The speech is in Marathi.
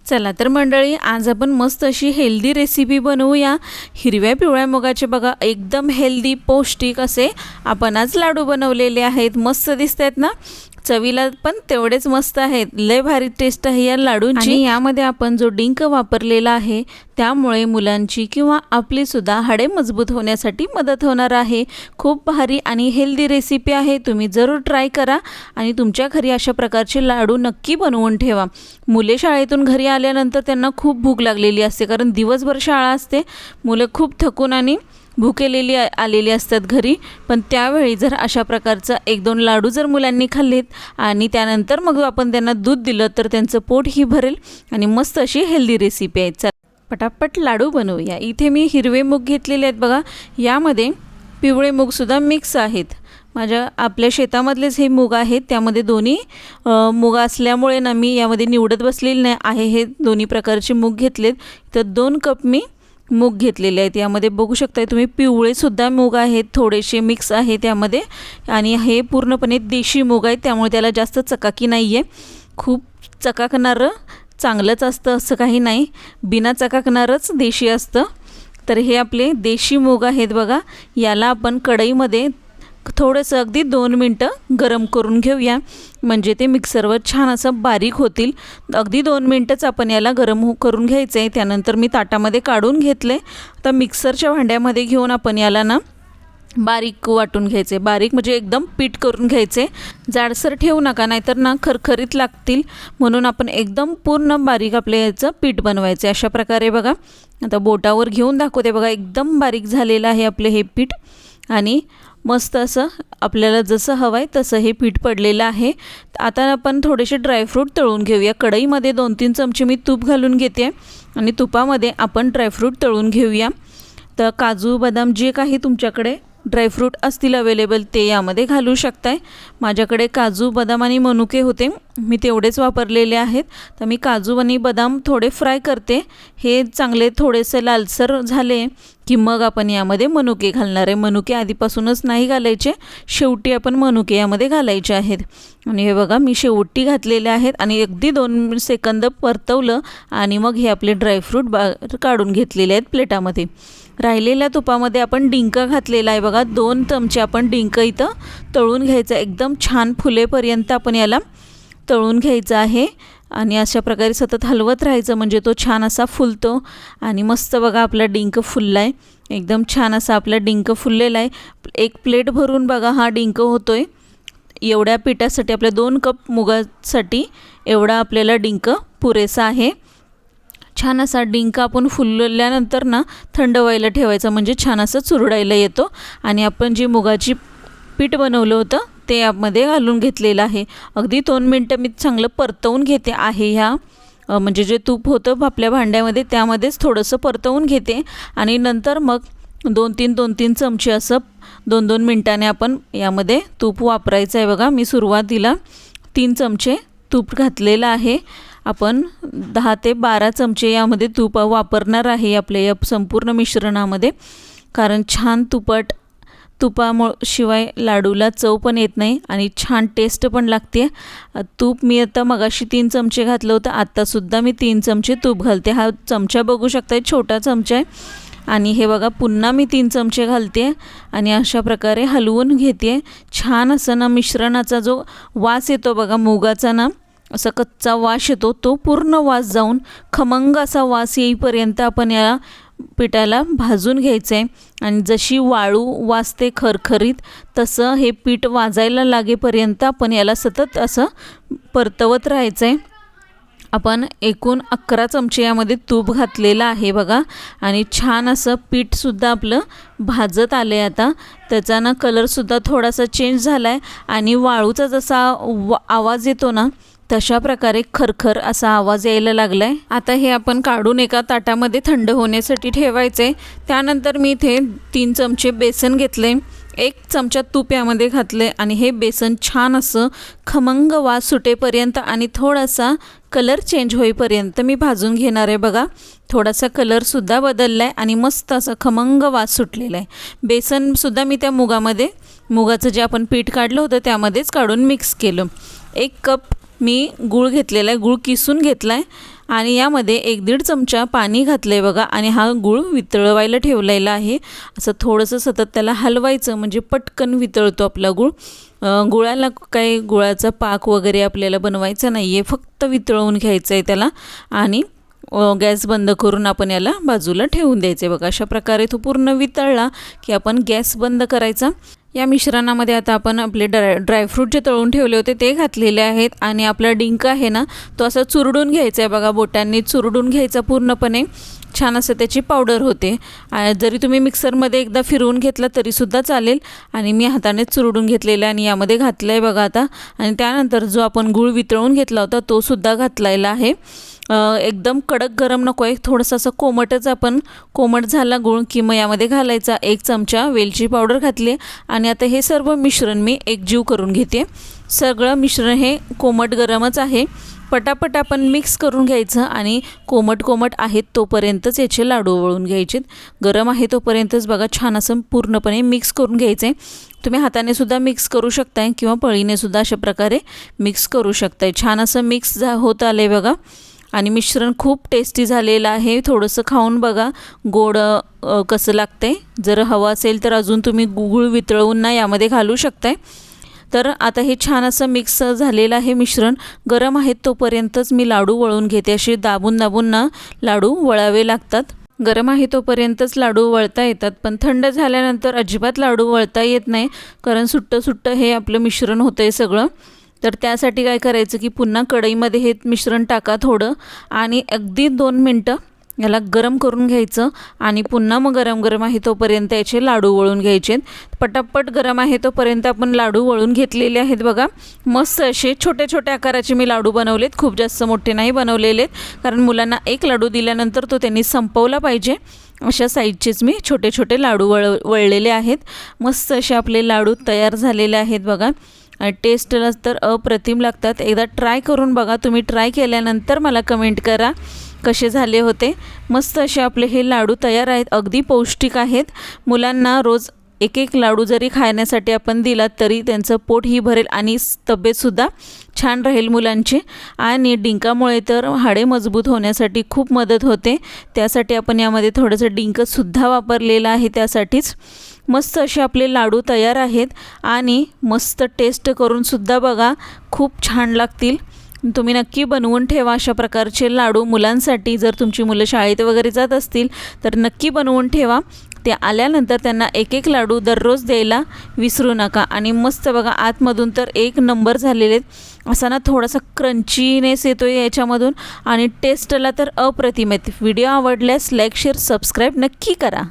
चला तर मंडळी, आज आपण मस्त अशी हेल्दी रेसिपी बनवूया। हिरव्या पिवळ्या मुगाचे बघा एकदम हेल्दी पौष्टिक असे आपण आज लाडू बनवलेले आहेत। मस्त दिसतात ना, चवीला पण तेवढेच मस्त आहेत। लय भारी टेस्ट आहे या लाडूंची। आणि यामध्ये आपण जो डिंक वापरलेला आहे त्यामुळे मुलांची किंवा आपली सुद्धा हाडे मजबूत होण्यासाठी मदत होणार आहे। खूप भारी आणि हेल्दी रेसिपी आहे, तुम्ही जरूर ट्राय करा आणि तुमच्या घरी अशा प्रकारचे लाडू नक्की बनवून ठेवा। मुले शाळेतून घरी आल्यानंतर त्यांना खूप भूक लागलेली असते, कारण दिवसभर शाळा असते, मुलं खूप थकून आणि भुकेलेली आलेली असतात घरी। पण त्यावेळी जर अशा प्रकारचा एक दोन लाडू जर मुलांनी खाल्लेत आणि त्यानंतर मग आपण त्यांना दूध दिलं तर त्यांचं पोटही भरेल आणि मस्त अशी हेल्दी रेसिपी आहे। चला पटापट लाडू बनवूया। इथे मी हिरवे मूग घेतलेले आहेत बघा, यामध्ये पिवळे मूगसुद्धा मिक्स आहेत। आपल्या शेतामधलेच हे मूग आहेत, त्यामध्ये दोन्ही मूग असल्यामुळे ना मी यामध्ये निवडत बसलेली नाही आहे। हे दोन्ही प्रकारचे मूग घेतलेत, तर 2 कप मी मूग घेतलेले आहेत। यामध्ये बघू शकता तुम्ही पिवळे सुद्धा मूग आहेत, थोडेसे मिक्स आहेत यामध्ये। आणि हे पूर्णपणे देशी मूग आहेत, त्यामुळे त्याला जास्त चकाकी नाही आहे। खूप चकाकणारं चांगलंच असतं असं काही नाही, बिना चकाकणारच देशी असतं। तर हे आपले देशी मूग आहेत बघा, याला आपण कढईमध्ये थोडंसं अगदी 2 मिनटं गरम करून घेऊया, म्हणजे ते मिक्सरवर छान असं बारीक होतील। अगदी 2 मिनटंच आपण याला गरम करून घ्यायचं आहे। त्यानंतर मी ताटामध्ये काढून घेतले। आता मिक्सरच्या भांड्यामध्ये घेऊन आपण याला ना बारीक वाटून घ्यायचे, बारीक म्हणजे एकदम पीठ करून घ्यायचे। जाडसर ठेवू नका, नाहीतर ना खरखरीत लागतील, म्हणून आपण एकदम पूर्ण बारीक आपल्या याचं पीठ बनवायचं। अशा प्रकारे बघा, आता बोटावर घेऊन दाखवते बघा, एकदम बारीक झालेलं आहे आपले हे पीठ। आणि मस्त असं आपल्याला जसं हवं आहे तसं हे पीठ पडलेलं आहे। आता आपण थोडेसे ड्रायफ्रूट तळून घेऊया। कढईमध्ये 2-3 चमचे मी तूप घालून घेते आणि तुपामध्ये आपण ड्रायफ्रूट तळून घेऊया। तर काजू बदाम जे काही तुमच्याकडे ड्रायफ्रूट असतील अवेलेबल ते यामध्ये घालू शकताय। माझ्याकडे काजू बदाम आणि मनुके होते, मी तेवढेच वापरलेले आहेत। तर मी काजू आणि बदाम थोडे फ्राय करते, हे चांगले थोडेसे लालसर झाले की मग आपण यामध्ये मनुके घालणार आहे। मनुके आधीपासूनच नाही घालायचे, शेवटी आपण मनुके यामध्ये घालायचे आहेत। आणि हे बघा मी शेवटी घातलेले आहेत आणि अगदी 2 सेकंद परतवलं आणि मग हे आपले ड्रायफ्रूट काढून घेतलेले आहेत प्लेटामध्ये। राहिलेल्या तुपामध्ये आपण डिंक घातलेला आहे बघा, 2 चमचे आपण डिंक इथं तळून घ्यायचं, एकदम छान फुलेपर्यंत आपण याला तळून घ्यायचं आहे। आणि अशा प्रकारे सतत हलवत राहायचं, म्हणजे तो छान असा फुलतो। आणि मस्त बघा आपला डिंक फुलला आहे, एकदम छान असा आपला डिंक फुललेला आहे। एक प्लेट भरून बघा हा डिंक होतोय। एवढ्या पिठासाठी, आपल्या 2 कप मुगासाठी एवढा आपल्याला डिंक पुरेसा आहे। छान असा डिंक आपण फुलल्यानंतर ना थंड व्हायला ठेवायचा, म्हणजे छान असं चुरडायला येतो। आणि आपण जे मुगाची पीठ बनवलं होतं ते यामध्ये घालून घेतलेलं आहे। अगदी 2 मिनटं मी चांगलं परतवून घेते आहे। म्हणजे जे तूप होतं आपल्या भांड्यामध्ये त्यामध्येच थोडंसं परतवून घेते आणि नंतर मग 2-3 चमचे असं 2-2 मिनटाने आपण यामध्ये तूप वापरायचं आहे बघा। मी सुरुवातीला 3 चमचे तूप घातलेलं आहे, आपण 10 ते 12 चमचे यामध्ये तूप वापरणार आहे आपल्या या संपूर्ण मिश्रणामध्ये, कारण छान तुपाशिवाय लाडूला चव पण येत नाही आणि छान टेस्ट पण लागते। तूप मी आता मगाशी 3 चमचे घातलं होतं, आत्तासुद्धा मी 3 चमचे तूप घालते। हा चमचा बघू शकता, छोटा चमचा आहे। आणि हे बघा पुन्हा मी 3 चमचे घालते आणि अशा प्रकारे हलवून घेते। छान असं ना मिश्रणाचा जो वास येतो बघा मुगाचा ना, असा कच्चा वास येतो, तो पूर्ण वास जाऊन खमंग असा वास येईपर्यंत आपण या पिठाला भाजून घ्यायचं आहे। आणि जशी वाळू वाजते खरखरीत, तसं हे पीठ वाजायला लागेपर्यंत आपण याला सतत असं परतवत राहायचं आहे। आपण एकूण 11 चमचे यामध्ये तूप घातलेलं आहे बघा। आणि छान असं पीठसुद्धा आपलं भाजत आलं आहे। आता त्याचा ना कलरसुद्धा थोडासा चेंज झाला आहे आणि वाळूचा जसा आवाज येतो ना तशा प्रकारे खरखर असा आवाज यायला लागला आहे। आता हे आपण काढून एका ताटामध्ये थंड होण्यासाठी ठेवायचे। त्यानंतर मी इथे 3 चमचे बेसन घेतले, 1 चमचा तूप यामध्ये घातले आणि हे बेसन छान असं खमंग वास सुटेपर्यंत आणि थोडासा कलर चेंज होईपर्यंत मी भाजून घेणार आहे बघा। थोडासा कलरसुद्धा बदलला आहे आणि मस्त असं खमंग वास सुटलेला आहे। बेसनसुद्धा मी त्या मुगाचं जे आपण पीठ काढलं होतं त्यामध्येच काढून मिक्स केलं। 1 कप मी गूळ घेतलेला आहे, गूळ किसून घेतला आहे आणि यामध्ये 1-1.5 चमचा पाणी घातलं आहे बघा आणि हा गूळ वितळवायला ठेवलेला आहे. असं थोडंसं सतत त्याला हलवायचं म्हणजे पटकन वितळतो आपला गूळ. गुळाला काही गुळाचा पाक वगैरे आपल्याला बनवायचा नाही आहे, फक्त वितळवून घ्यायचं आहे त्याला आणि गॅस बंद करून आपण याला बाजूला ठेवून द्यायचे बघा. अशा प्रकारे तो पूर्ण वितळला की आपण गॅस बंद करायचा. या मिश्रणामध्ये आता आपण आपले ड्रायफ्रूट जे तळून ठेवले होते ते घातलेले आहेत आणि आपला डिंक आहे ना तो असा चुरडून घ्यायचा आहे बघा. बोटांनी चुरडून घ्यायचा पूर्णपणे, छान असं त्याची पावडर होते. जरी तुम्ही मिक्सरमध्ये एकदा फिरवून घेतला तरीसुद्धा चालेल आणि मी हातानेच चुरडून घेतलेला आणि यामध्ये घातलं आहे बघा आता. आणि त्यानंतर जो आपण गूळ वितळून घेतला होता तो सुद्धा घातलेला आहे. एकदम कडक गरम नको आहे, थोडंसं असं कोमटच. आपण कोमट झाला गूळ की मग यामध्ये घालायचा 1 चमचा वेलची पावडर घातली आणि आता हे सर्व मिश्रण मी एकजीव करून घेते. सगळं मिश्रण हे कोमट गरमच आहे. पटापट आपण मिक्स करून घ्यायचं आणि कोमट आहेत तोपर्यंतच याचे लाडू वळून घ्यायचे. गरम आहे तोपर्यंतच बघा छान असं पूर्णपणे मिक्स करून घ्यायचं आहे. तुम्ही हाताने सुद्धा मिक्स करू शकताय किंवा पळीने सुद्धा अशा प्रकारे मिक्स करू शकताय. छान असं मिक्स होत आले बघा आणि मिश्रण खूप टेस्टी झालेलं आहे. थोडंसं खाऊन बघा गोड कसं लागतंय. जर हवं असेल तर अजून तुम्ही गूळ वितळवून ना यामध्ये घालू शकताय. तर आता हे छान असं मिक्स झालेलं आहे मिश्रण. गरम आहेत तोपर्यंतच मी लाडू वळून घेते. असे दाबून ना लाडू वळावे लागतात. गरम आहे तोपर्यंतच लाडू वळता येतात, पण थंड झाल्यानंतर अजिबात लाडू वळता येत नाही, कारण सुट्टं हे आपलं मिश्रण होतं आहे सगळं. तर त्यासाठी काय करायचं की पुन्हा कढईमध्ये हे मिश्रण टाका थोडं आणि अगदी 2 मिनटं याला गरम करून घ्यायचं आणि पुन्हा मग गरम आहे तोपर्यंत याचे लाडू वळून घ्यायचे. पटापट गरम आहे तोपर्यंत आपण लाडू वळून घेतलेले आहेत बघा. मस्त असे छोटे आकाराचे मी लाडू बनवलेत, खूप जास्त मोठे नाही बनवलेले, कारण मुलांना एक लाडू दिल्यानंतर तो त्यांनी संपवला पाहिजे. अशा साईजचेच मी छोटे लाडू वळलेले आहेत. मस्त असे आपले लाडू तयार झालेले आहेत बघा. टेस्टला तर अप्रतिम लागतात. एकदा ट्राय करून बघा. तुम्ही ट्राय केल्यानंतर मला कमेंट करा कसे झाले होते. मस्त असे आपले हे लाडू तयार आहेत. अगदी पौष्टिक आहेत. मुलांना रोज 1 लाडू जरी खाण्यासाठी आपण दिला तरी त्यांचं पोटही भरेल आणि तब्येतसुद्धा छान राहील मुलांची. आणि डिंकामुळे तर हाडे मजबूत होण्यासाठी खूप मदत होते. त्यासाठी आपण यामध्ये थोडंसं डिंकसुद्धा वापरलेलं आहे त्यासाठीच. मस्त असे आपले लाडू तयार आहेत आणि मस्त टेस्ट करूनसुद्धा बघा, खूप छान लागतील. तुम्ही नक्की बनवून ठेवा अशा प्रकारचे लाडू मुलांसाठी. जर तुमची मुलं शाळेत वगैरे जात असतील तर नक्की बनवून ठेवा. ते आल्यानंतर त्यांना 1 लाडू दररोज द्यायला विसरू नका. आणि मस्त बघा आतमधून तर 1 नंबर झालेले आहेत. असा ना थोडासा क्रंचीनेस येतो आहे याच्यामधून आणि टेस्टला तर अप्रतिम आहेत. व्हिडिओ आवडल्यास लाईक शेअर सबस्क्राईब नक्की करा.